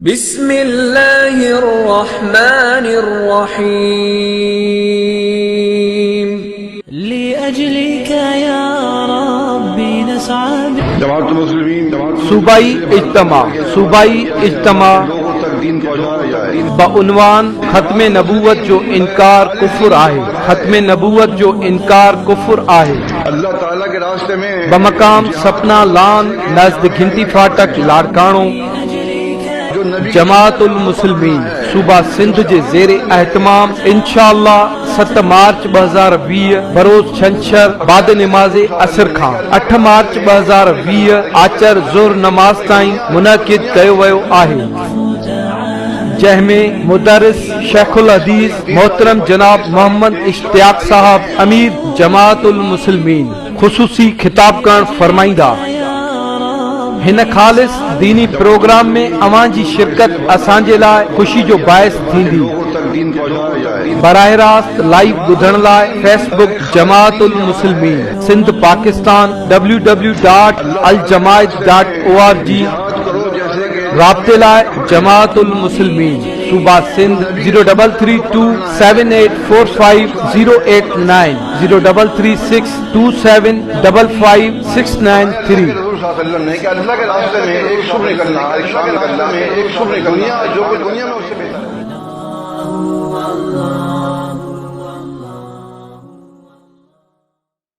बिस्मिल्लाहिर्रहमानिर्रहीम लिअजलिका या रब्बी नस्आ जमात मुस्लिमीन सूबाई इज्तमा बउनवान खत्मे नबूवत जो इनकार कुफ्र आहे। खत्मे नबूवत जो इनकार कुफ्र आहे। अल्लाह ताला के रास्ते में बमकाम सपना लान नज़द घिंटी फाटक लाड़काणो जो नबी जमातुल मुस्लिमीन सूबा सिंध जे ज़ेरे एहतमाम इंशाअल्लाह 7 मार्च 2020 बरोज छंछर बाद नमाज़े असर खां 8 मार्च 2020 आचर ज़ोहर नमाज ताईं मुनक़िद कयो वियो आहे, जंहिंमें मुदरिस शेखुल हदीस मोहतरम जनाब मोहम्मद इश्तियाक साहब अमीर जमातुल मुस्लिमीन ख़ुसूसी खिताब करण फरमाईंदा। हिन खालिस दीनी प्रोग्राम में अवां जी शिरकत असांजे लाइ ख़ुशी जो बाइस थींदी। बराह रास्त लाइव ॿुधण लाइ फेसबुक जमातुल मुस्लिमीन सिंध पाकिस्तान www.aljamaat.org राब्ते लाइ जमातुल मुस्लिमीन सूबा सिंध 0327845089 033627555693। ने कि अल्लाह के रास्ते में एक शुभ निकलना, एक शाम निकलना, एक शुभ निकलना जो दुनिया में उससे